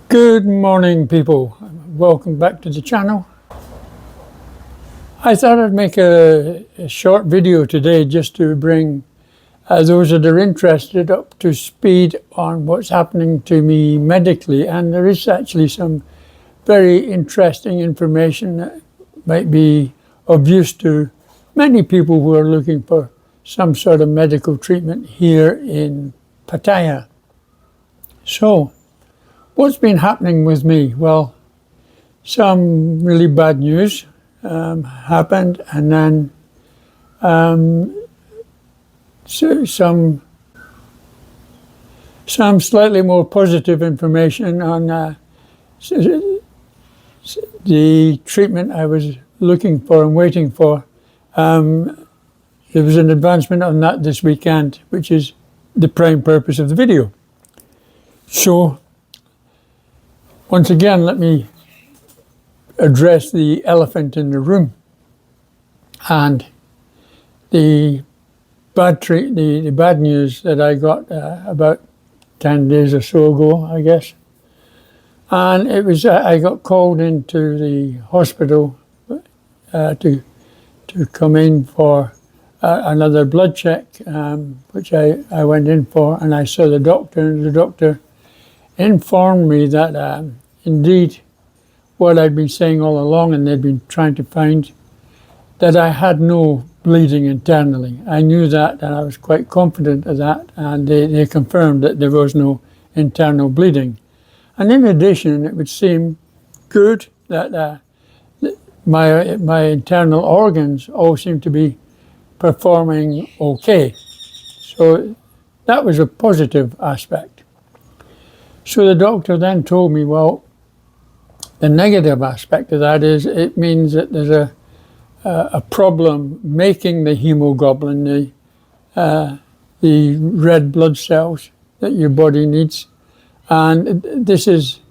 Good morning, people. Welcome back to the channel. I thought I'd make a short video today just to bring those that are interested up to speed on what's happening to me medically. And there is actually some very interesting information that might be of use to many people who are looking for some sort of medical treatment here in Pattaya. So, what's been happening with me? Well, some really bad news happened, and then some slightly more positive information on the treatment I was looking for and waiting for. There was an advancement on that this weekend, which is the prime purpose of the video. So, once again, let me address the elephant in the room. And the bad news that I got about 10 days or so ago, I guess. And it was, I got called into the hospital to come in for another blood check, which I went in for, and I saw the doctor, and the doctor informed me that indeed what I'd been saying all along, and they'd been trying to find, that I had no bleeding internally. I knew that, and I was quite confident of that, and they confirmed that there was no internal bleeding. And in addition, it would seem good that my internal organs all seem to be performing okay. So that was a positive aspect. So the doctor then told me, well, the negative aspect of that is it means that there's a problem making the hemoglobin, the red blood cells that your body needs. And this is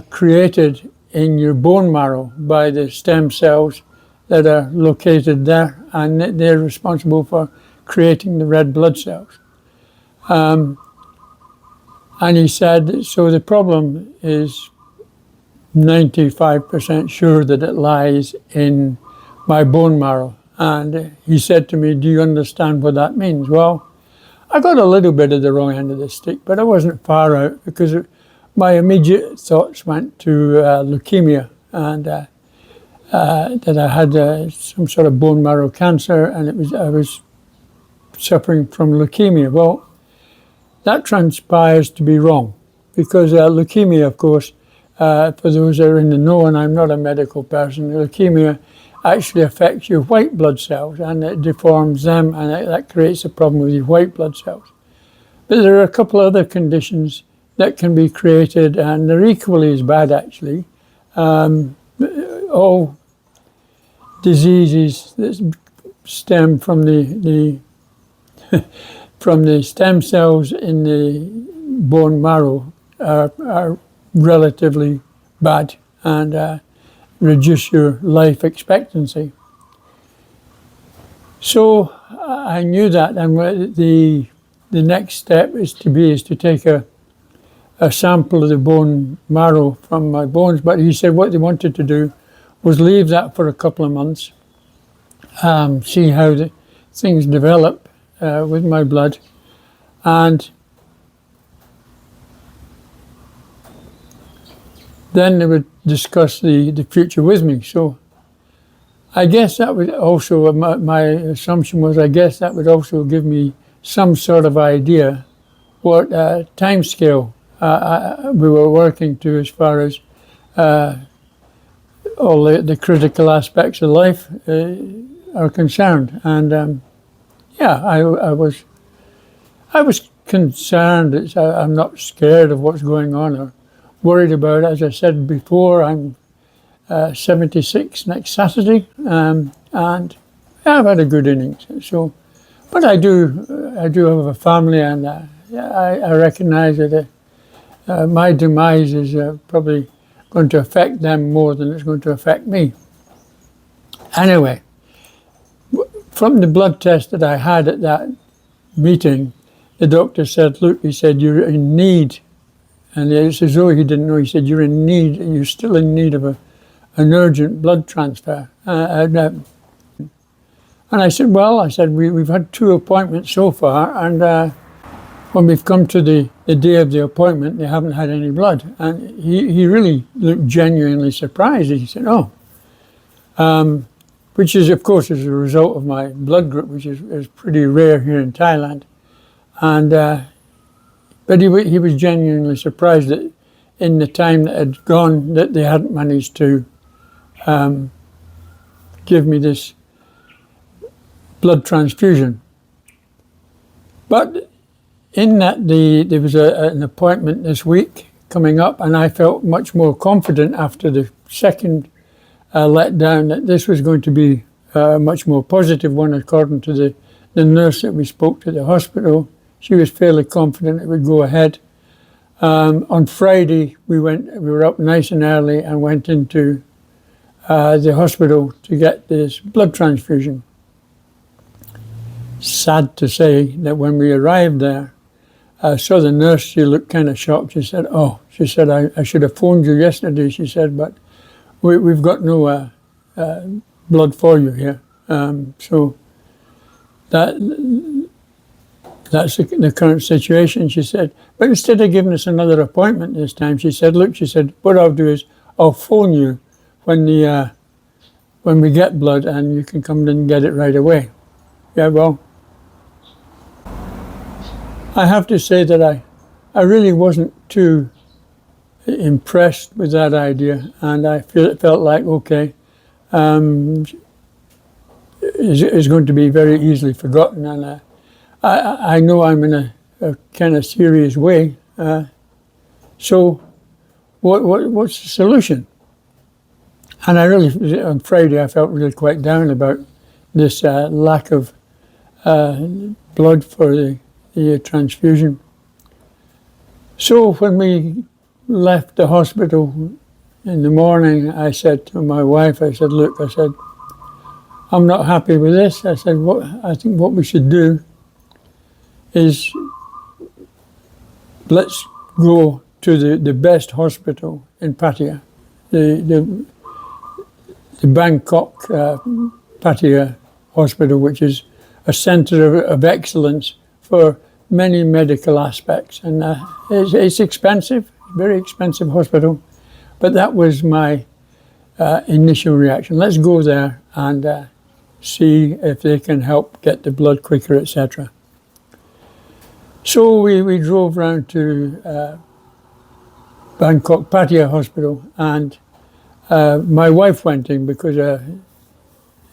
created in your bone marrow by the stem cells that are located there, and they're responsible for creating the red blood cells. And he said, so the problem is 95% sure that it lies in my bone marrow. And he said to me, do you understand what that means? Well, I got a little bit of the wrong end of the stick, but I wasn't far out, because my immediate thoughts went to leukemia, and that I had some sort of bone marrow cancer, and I was suffering from leukemia. Well, that transpires to be wrong, because leukemia, of course, for those that are in the know, and I'm not a medical person, leukemia actually affects your white blood cells, and it deforms them, and that creates a problem with your white blood cells. But there are a couple of other conditions that can be created, and they're equally as bad, actually. All diseases that stem from the from the stem cells in the bone marrow are relatively bad, and reduce your life expectancy. So I knew that, and the next step is to take a sample of the bone marrow from my bones. But he said what they wanted to do was leave that for a couple of months, see how the things develop with my blood, and then they would discuss the future with me. So I guess that would also, my assumption was, I guess that would also give me some sort of idea what time scale we were working to, as far as all the critical aspects of life are concerned. And yeah, I was concerned. I'm not scared of what's going on or worried about it. As I said before, I'm 76 next Saturday, and I've had a good innings. So, but I do have a family, and I recognise that my demise is probably going to affect them more than it's going to affect me. Anyway, from the blood test that I had at that meeting, the doctor said, look, he said, you're in need And it's as though he didn't know. He said, you're still in need of an urgent blood transfer. And I said, we've had 2 appointments so far, and when we've come to the day of the appointment, they haven't had any blood. And he really looked genuinely surprised. He said, which is, of course, as a result of my blood group, which is pretty rare here in Thailand. And but he was genuinely surprised that in the time that had gone, that they hadn't managed to give me this blood transfusion. But in that, there was an appointment this week coming up, and I felt much more confident after the second letdown that this was going to be a much more positive one, according to the nurse that we spoke to at the hospital. She was fairly confident it would go ahead. On Friday, we were up nice and early and went into the hospital to get this blood transfusion. Sad to say that when we arrived there, I saw the nurse. She looked kind of shocked. She said, I should have phoned you yesterday, she said, but we've got no blood for you here. So that's the current situation, she said. But instead of giving us another appointment this time, she said, what I'll do is I'll phone you when we get blood, and you can come in and get it right away. Yeah, well, I have to say that I really wasn't too impressed with that idea, and I felt like, okay, it's going to be very easily forgotten, and I know I'm in a kind of serious way. So what's the solution? And on Friday, I felt really quite down about this lack of blood for the transfusion. So when we left the hospital in the morning, I said to my wife, look, I'm not happy with this. I said, I think what we should do is let's go to the best hospital in Pattaya, the Bangkok Pattaya Hospital, which is a centre of excellence for many medical aspects. And it's expensive, very expensive hospital, but that was my initial reaction. Let's go there and see if they can help get the blood quicker, etc. So we drove round to Bangkok Pattaya Hospital, and my wife went in because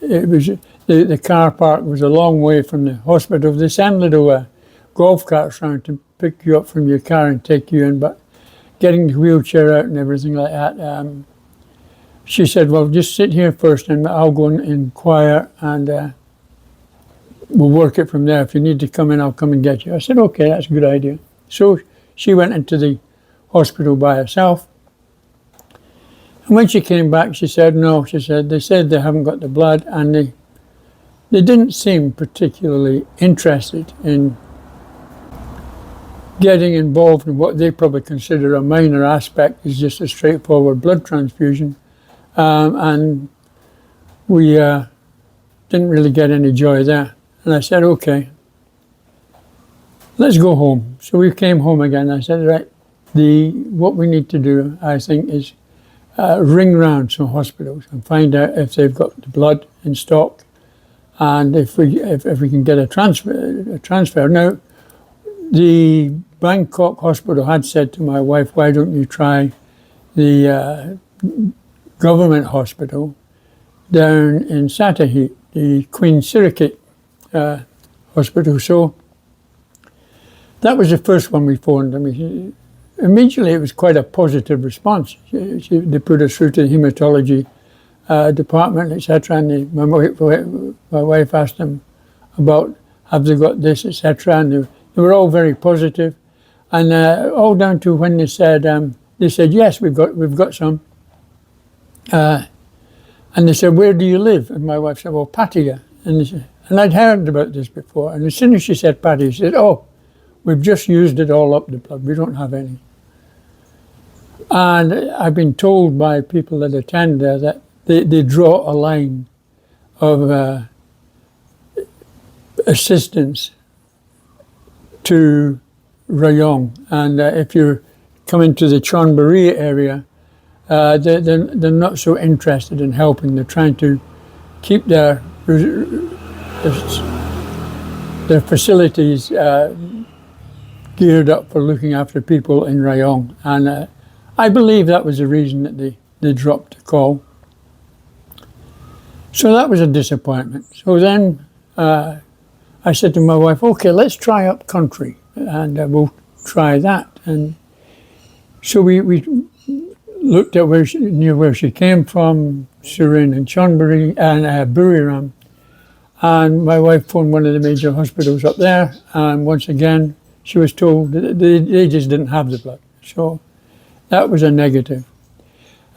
it was the car park was a long way from the hospital. They send little golf carts round to pick you up from your car and take you in, but getting the wheelchair out and everything like that, she said, well, just sit here first and I'll go and inquire, and we'll work it from there. If you need to come in, I'll come and get you. I said, okay, that's a good idea. So she went into the hospital by herself. And when she came back, she said, no, they said they haven't got the blood, and they didn't seem particularly interested in getting involved in what they probably consider a minor aspect, is just a straightforward blood transfusion. And we didn't really get any joy there. And I said, okay, let's go home. So we came home again. I said, right, what we need to do, I think, is ring round some hospitals and find out if they've got the blood in stock, and if we can get a transfer. Now, the Bangkok hospital had said to my wife, why don't you try the government hospital down in Sattahip, the Queen Sirikit hospital. So that was the first one we phoned. I mean, immediately it was quite a positive response. They put us through to the hematology department, etc. And my wife asked them about, have they got this, etc. And they were all very positive. And all down to when they said, yes, we've got some. And they said, where do you live? And my wife said, well, Pattaya. And I'd heard about this before. And as soon as she said Pattaya, she said, oh, we've just used it all up, the blood. We don't have any. And I've been told by people that attend there that they draw a line of assistance to Rayong. And if you're coming to the Chonburi area, they're not so interested in helping. They're trying to keep their facilities geared up for looking after people in Rayong. And I believe that was the reason that they dropped the call. So that was a disappointment. So then I said to my wife, okay, let's try up country, and we'll try that. And so we looked at where she came from, Surin and Chonburi and Buriram. And my wife phoned one of the major hospitals up there, and once again, she was told that they just didn't have the blood. So that was a negative.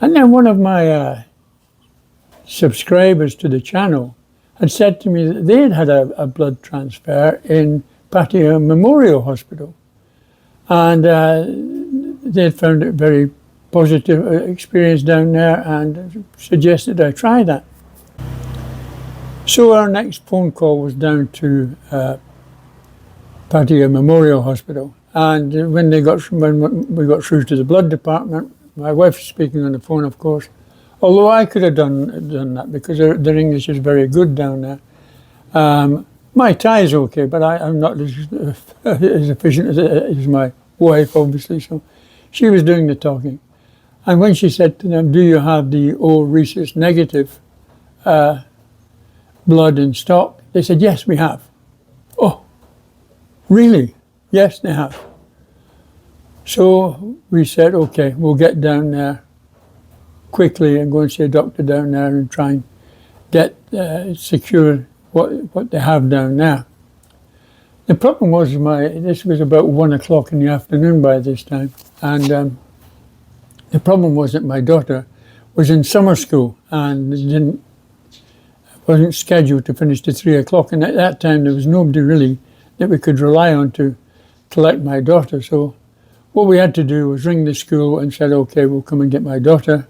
And then one of my subscribers to the channel had said to me that they had had a blood transfer in Pattaya Memorial Hospital. And they had found it very positive experience down there and suggested I try that. So our next phone call was down to Pattaya Memorial Hospital. And when we got through to the blood department, my wife was speaking on the phone, of course, although I could have done that because their English is very good down there. My Thai is okay, but I'm not as efficient as my wife, obviously, so she was doing the talking. And when she said to them, do you have the O rhesus negative blood in stock? They said, yes, we have. Oh, really? Yes, they have. So we said, okay, we'll get down there quickly and go and see a doctor down there and try and get secure what they have down there. The problem was this was about 1 o'clock in the afternoon by this time, and the problem was that my daughter was in summer school and wasn't scheduled to finish till 3 o'clock, and at that time there was nobody really that we could rely on to collect my daughter. So what we had to do was ring the school and said, okay, we'll come and get my daughter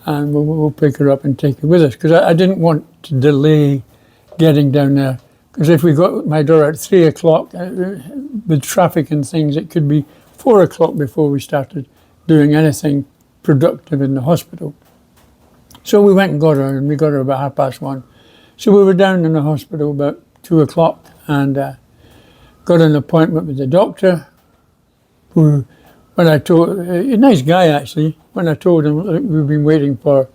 and we'll pick her up and take her with us, because I didn't want to delay getting down there, because if we got my daughter at 3 o'clock with traffic and things, it could be 4 o'clock before we started doing anything productive in the hospital. So we went and got her, and we got her about 1:30. So we were down in the hospital about 2 o'clock and got an appointment with the doctor, who, when I told, a nice guy actually, when I told him we've been waiting for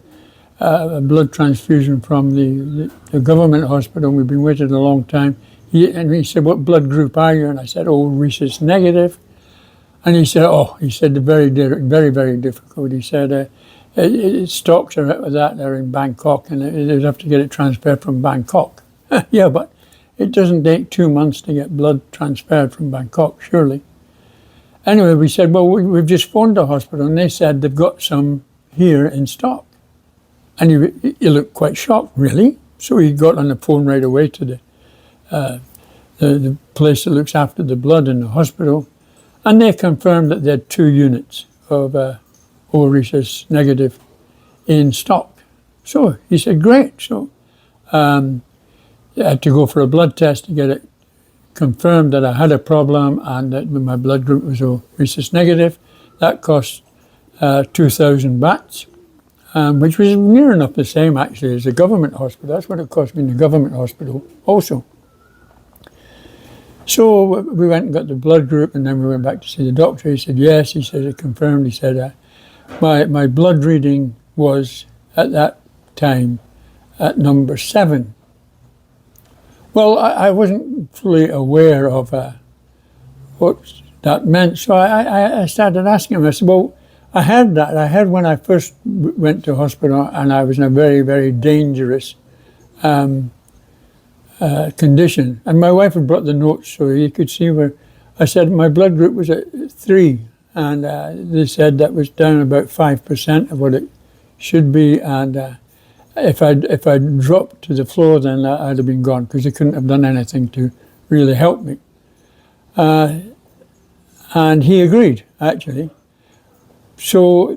a blood transfusion from the government hospital, we've been waiting a long time, he said, what blood group are you? And I said, oh, rhesus negative. And he said, very, very, very difficult. He said, stocks are out of that, they're in Bangkok, and they'd have to get it transferred from Bangkok. Yeah, but it doesn't take 2 months to get blood transferred from Bangkok, surely. Anyway, we said, well, we've just phoned the hospital, and they said they've got some here in stock. And he looked quite shocked, really? So he got on the phone right away to the place that looks after the blood in the hospital, and they confirmed that they had 2 units of O rhesus negative in stock. So he said, great. So I had to go for a blood test to get it confirmed that I had a problem and that my blood group was O rhesus negative. That cost 2,000 bahts, which was near enough the same actually as the government hospital. That's what it cost me in the government hospital also. So we went and got the blood group, and then we went back to see the doctor. He said, yes. He said, it confirmed. He said, my blood reading was at that time at number 7. Well, I wasn't fully aware of what that meant, so I started asking him. I said, well, I heard that. I heard when I first went to hospital and I was in a very, very dangerous condition. And my wife had brought the notes so you could see where I said my blood group was at 3, and they said that was down about 5% of what it should be, and if I'd dropped to the floor, then I'd have been gone, because they couldn't have done anything to really help me. And he agreed, actually. So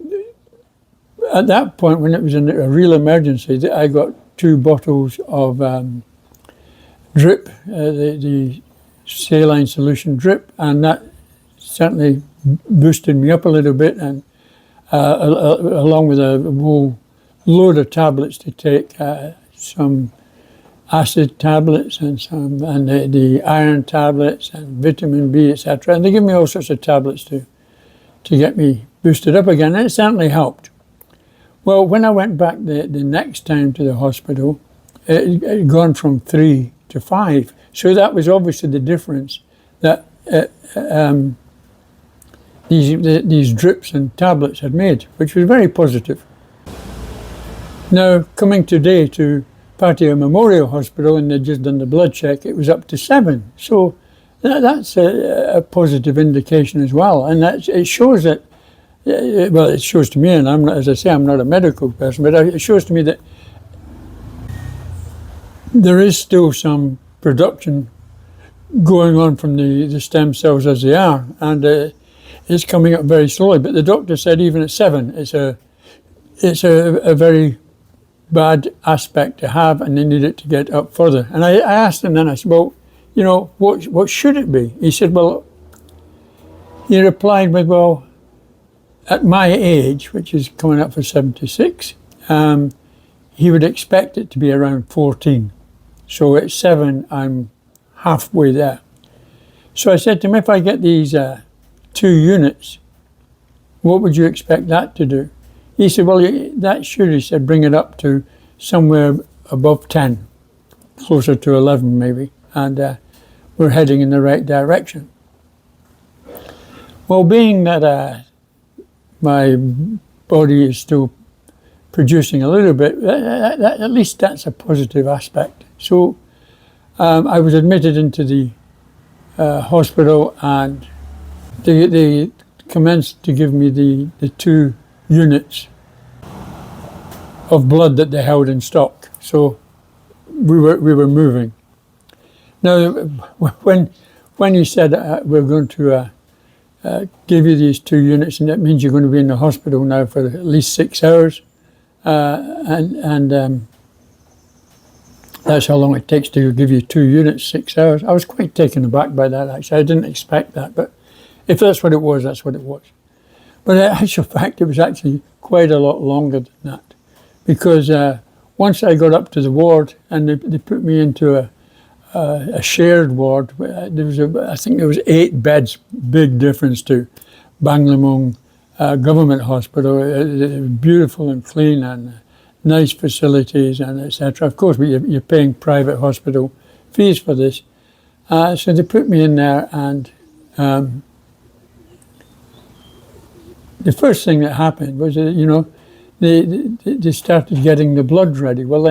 at that point, when it was a real emergency, I got 2 bottles of drip, the saline solution drip, and that certainly boosted me up a little bit, and along with a whole load of tablets to take, some acid tablets and the iron tablets and vitamin B, etc. And they give me all sorts of tablets to get me boosted up again, and it certainly helped. Well, when I went back the next time to the hospital, it had gone from 3 to 5. So that was obviously the difference that these drips and tablets had made, which was very positive. Now, coming today to Pattaya Memorial Hospital, and they'd just done the blood check, it was up to 7. So that's a positive indication as well. And it shows that, well, it shows to me, and I'm not, as I say, I'm not a medical person, but it shows to me that there is still some production going on from the stem cells as they are, and it's coming up very slowly. But the doctor said even at 7, it's a very bad aspect to have, and they need it to get up further. And I asked him then, I said, well, you know, what should it be? He said, well, he replied with, well, at my age, which is coming up for 76, he would expect it to be around 14. So at 7, I'm halfway there. So I said to him, if I get these 2 units, what would you expect that to do? He said, well, that should, he said, bring it up to somewhere above 10, closer to 11 maybe, and we're heading in the right direction. Well, being that my body is still producing a little bit, at least that's a positive aspect. So I was admitted into the hospital, and they commenced to give me the 2 units of blood that they held in stock. So we were moving. Now, when you said we're going to give you these 2 units, and that means you're going to be in the hospital now for at least 6 hours, and that's how long it takes to give you 2 units, 6 hours. I was quite taken aback by that, actually. I didn't expect that, but if that's what it was, that's what it was. But in actual fact, it was actually quite a lot longer than that, because once I got up to the ward and they put me into a shared ward, I think there was 8 beds, big difference to Banglamung Government Hospital, beautiful and clean and nice facilities and etc. Of course, you're paying private hospital fees for this. So they put me in there, and the first thing that happened was that, you know, they started getting the blood ready. Well,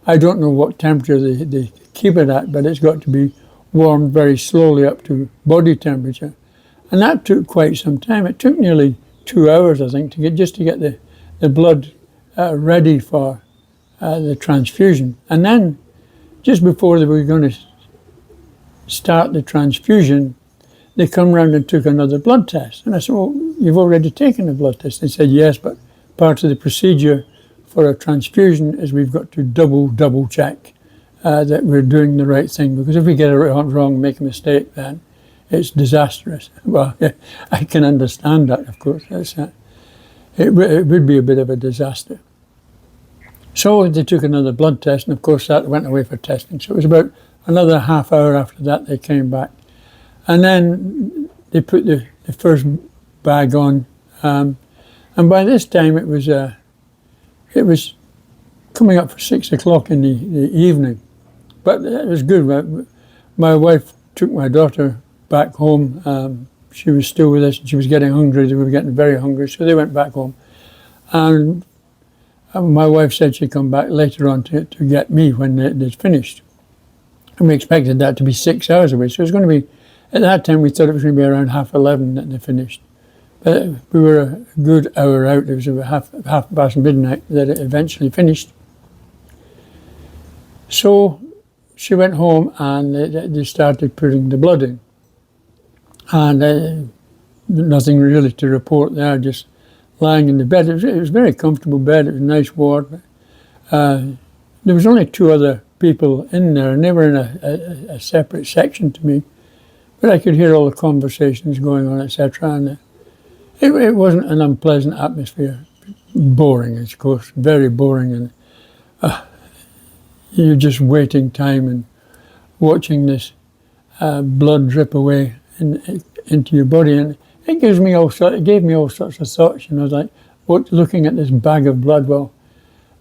I don't know what temperature they keep it at, but it's got to be warmed very slowly up to body temperature. And that took quite some time. It took nearly 2 hours, I think, to get the blood ready for the transfusion. And then, just before they were going to start the transfusion, they come round and took another blood test. And I said, well, you've already taken a blood test. They said, yes, but part of the procedure for a transfusion is we've got to double check that we're doing the right thing, because if we get it wrong, make a mistake, then it's disastrous. Well, yeah, I can understand that, of course. It would be a bit of a disaster. So they took another blood test, and of course that went away for testing. So it was about another half hour after that they came back. And then they put the first bag on, and by this time it was coming up for 6 o'clock in the evening. But it was good. My wife took my daughter back home. She was still with us, and she was getting hungry. They were getting very hungry, so they went back home. And my wife said she'd come back later on to get me when they'd finished. And we expected that to be 6 hours away. So it was going to be, at that time we thought it was going to be around 11:30 that they finished. But we were a good hour out. It was about half past midnight that it eventually finished. So she went home, and they started putting the blood in. And nothing really to report there, just lying in the bed. It was a very comfortable bed. It was a nice ward. There was only 2 other people in there, and they were in a separate section to me. But I could hear all the conversations going on, etc. And it wasn't an unpleasant atmosphere. Boring, of course, very boring. And you're just waiting time and watching this blood drip away into your body. And it gave me all sorts of thoughts, like looking at this bag of blood. Well,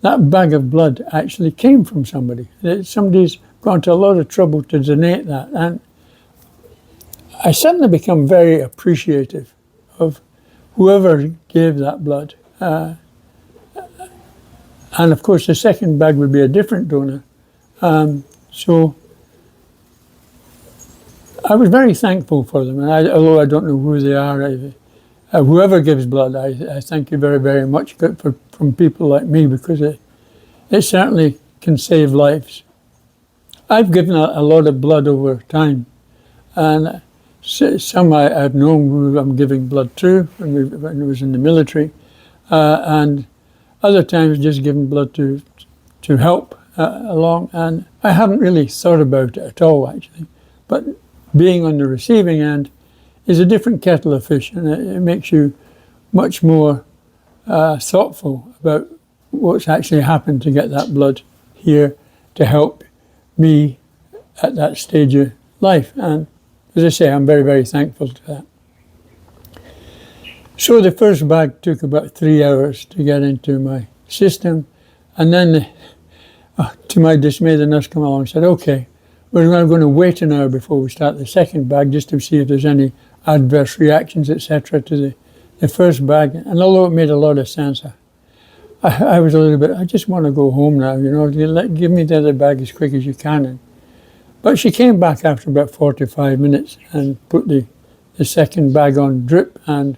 that bag of blood actually came from somebody. Somebody's gone to a lot of trouble to donate that. And I suddenly become very appreciative of whoever gave that blood. And of course, the second bag would be a different donor. So I was very thankful for them. And although I don't know who they are, whoever gives blood, I thank you very, very much from people like me, because it certainly can save lives. I've given a lot of blood over time, and some I've known who I'm giving blood to when I was in the military, and other times just giving blood to help along, and I haven't really thought about it at all, actually. But being on the receiving end is a different kettle of fish, and it makes you much more thoughtful about what's actually happened to get that blood here to help me at that stage of life. And as I say, I'm very, very thankful to that. So the first bag took about 3 hours to get into my system, and then to my dismay, the nurse came along and said, okay, we're going to wait an hour before we start the second bag, just to see if there's any adverse reactions, etc. to the first bag. And although it made a lot of sense, I was a little bit, I just want to go home now, give me the other bag as quick as you can. But she came back after about 45 minutes and put the second bag on drip, and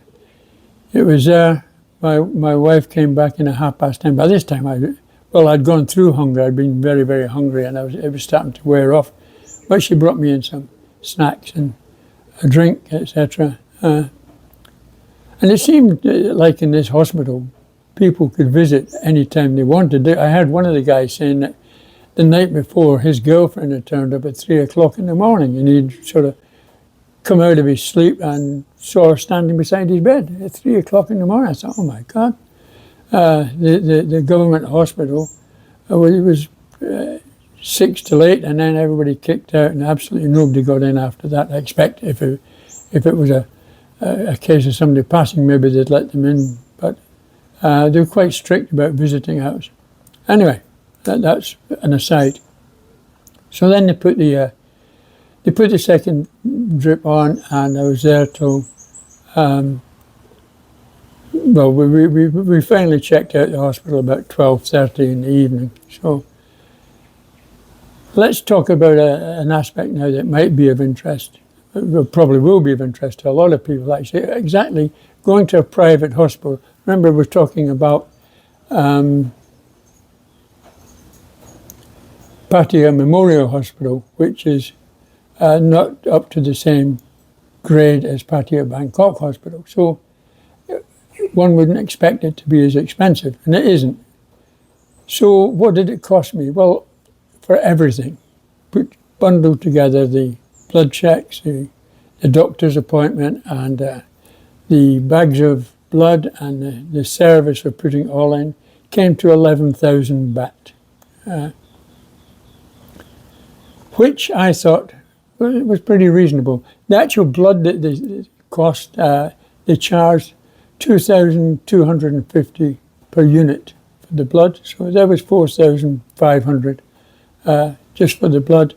it was there. My wife came back in 10:30. By this time, I'd gone through hunger. I'd been very, very hungry, and it was starting to wear off. But she brought me in some snacks and a drink, etc. And it seemed like in this hospital, people could visit any time they wanted. I heard one of the guys saying that the night before, his girlfriend had turned up at 3 o'clock in the morning, and he'd sort of come out of his sleep and saw her standing beside his bed at 3 o'clock in the morning. I thought, oh my God. The government hospital was 6 till 8, and then everybody kicked out, and absolutely nobody got in after that. I expect if it was a case of somebody passing, maybe they'd let them in, but they were quite strict about visiting hours. Anyway, that's an aside. So then they put the second drip on, and I was there till we finally checked out the hospital about 12:30 in the evening. So let's talk about an aspect now that might be of interest. It probably will be of interest to a lot of people, actually. Exactly, going to a private hospital. Remember, we're talking about Pattaya Memorial Hospital, which is not up to the same grade as Pattaya Bangkok Hospital. So one wouldn't expect it to be as expensive, and it isn't. So what did it cost me? Well, for everything, bundled together the blood checks, the doctor's appointment, and the bags of blood, and the service of putting it all in, came to 11,000 baht, which I thought was pretty reasonable. The actual blood that they cost, they charged 2,250 per unit for the blood, so that was 4,500 just for the blood.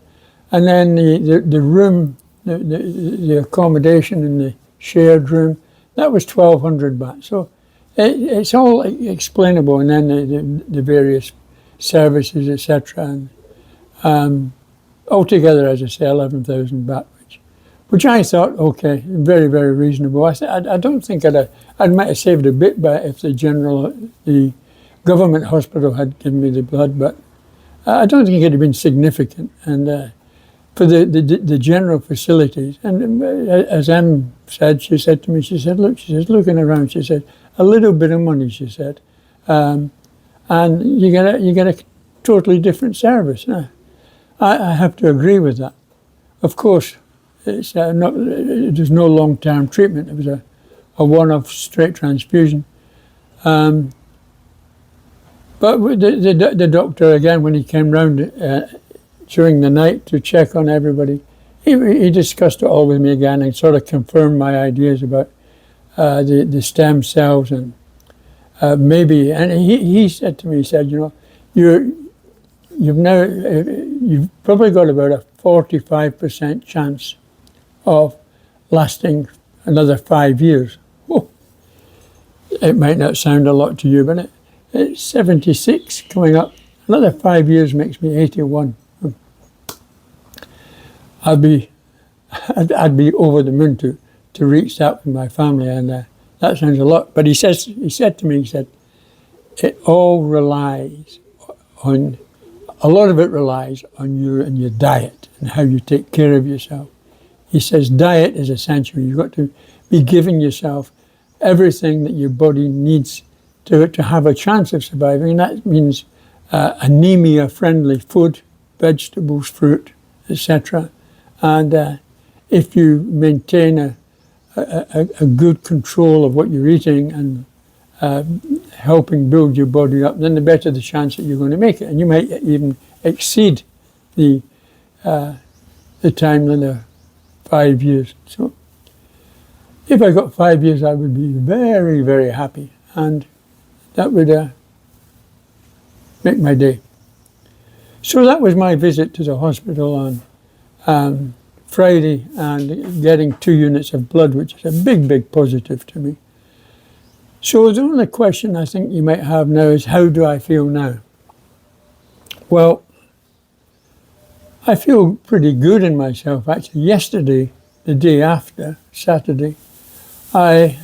And then the room, the accommodation in the shared room, that was 1,200 baht. So it's all explainable, and then the various services, etc. And altogether, as I say, 11,000 baht, which I thought, okay, very, very reasonable. I don't think I might have saved a bit by if the government hospital had given me the blood, but I don't think it had been significant. And for the general facilities, and as Em said, she said to me, she said, looking around, she said, a little bit of money, she said, and you get a totally different service. Now, I have to agree with that. Of course, there's no long-term treatment. It was a one-off straight transfusion. But the doctor, again, when he came round during the night to check on everybody, he discussed it all with me again and sort of confirmed my ideas about the stem cells and maybe. And he said to me, he said, you've probably got about a 45% chance of lasting another 5 years. Oh, it might not sound a lot to you, but it's 76 coming up. Another 5 years makes me 81. I'd be over the moon to reach that with my family, and that sounds a lot. But he said to me, it all relies on, a lot of it relies on your diet and how you take care of yourself. He says diet is essential. You've got to be giving yourself everything that your body needs to have a chance of surviving, and that means anemia-friendly food, vegetables, fruit, etc. And if you maintain a good control of what you're eating and helping build your body up, then the better the chance that you're going to make it. And you might even exceed the time than the 5 years. So if I got 5 years, I would be very, very happy. And that would make my day. So that was my visit to the hospital on Friday, and getting 2 units of blood, which is a big, big positive to me. So the only question I think you might have now is, how do I feel now? Well, I feel pretty good in myself. Actually, yesterday, the day after, Saturday, I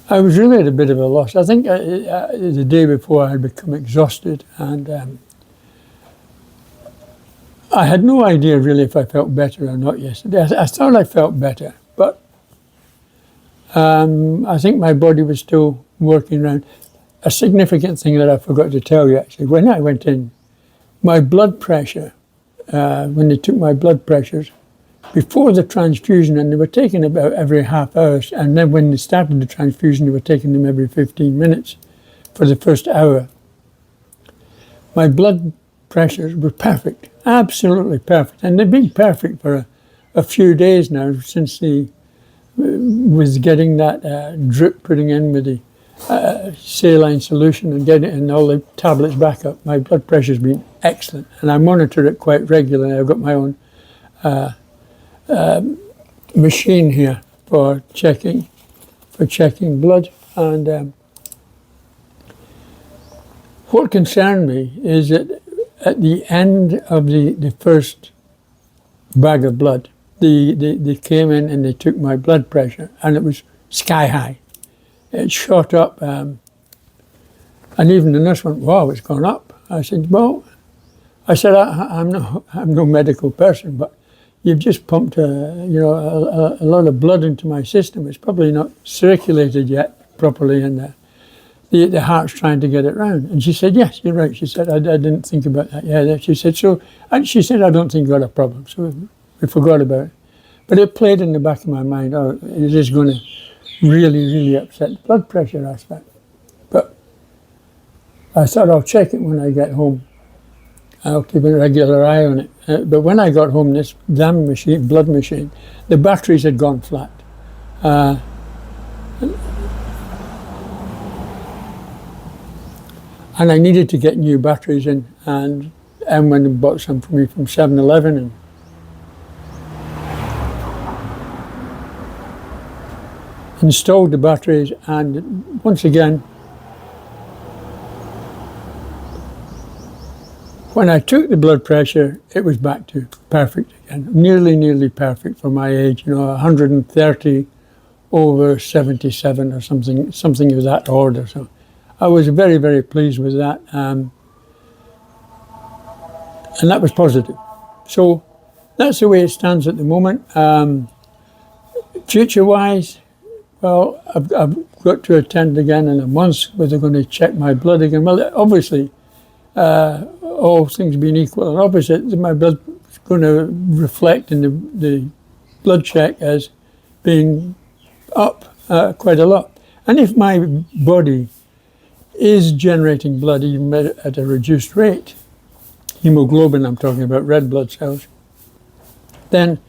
was really at a bit of a loss. I think the day before I had become exhausted, and I had no idea really if I felt better or not yesterday. I thought I felt better, but I think my body was still working around. A significant thing that I forgot to tell you, actually, when I went in, my blood pressure, when they took my blood pressures, before the transfusion, and they were taken about every half hour, and then when they started the transfusion, they were taking them every 15 minutes for the first hour. My blood pressures were perfect, absolutely perfect, and they've been perfect for a few days now since was getting that drip putting in with the saline solution and getting it and all the tablets back up. My blood pressure's been excellent, and I monitor it quite regularly. I've got my own machine here for checking blood, and what concerned me is that at the end of the first bag of blood, they came in and they took my blood pressure, and it was sky high. It shot up, and even the nurse went, "Wow, it's gone up." I said, "Well," I'm no medical person, but you've just pumped a lot of blood into my system. It's probably not circulated yet properly, and the heart's trying to get it round." And she said, "Yes, you're right." She said, I didn't think about that. Yeah, she said, and she said, "I don't think you got a problem." So we forgot about it. But it played in the back of my mind, oh, it is going to really, really upset the blood pressure aspect. But I thought I'll check it when I get home. I'll keep a regular eye on it. But when I got home, this damn machine, blood machine, the batteries had gone flat. And I needed to get new batteries in, and went and bought some for me from 7-Eleven and installed the batteries, and once again, when I took the blood pressure, it was back to perfect again, nearly perfect for my age, 130/77 or something of that order. So I was very, very pleased with that, and that was positive. So that's the way it stands at the moment. Future-wise, well, I've got to attend again in a month where they're going to check my blood again. Well, obviously, all things being equal and opposite, my blood's going to reflect in the blood check as being up quite a lot. And if my body is generating blood even at a reduced rate, hemoglobin I'm talking about, red blood cells, then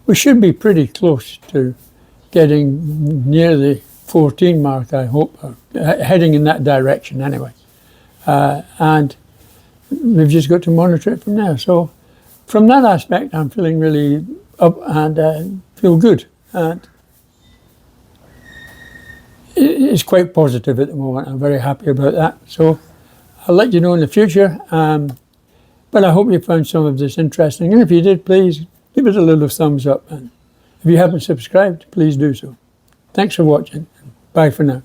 we should be pretty close to getting near the 14 mark, I hope, heading in that direction anyway. And we've just got to monitor it from there. So from that aspect, I'm feeling really up and feel good. And it's quite positive at the moment. I'm very happy about that. So I'll let you know in the future. But I hope you found some of this interesting. And if you did, please give it a little thumbs up. And if you haven't subscribed, please do so. Thanks for watching. Bye for now.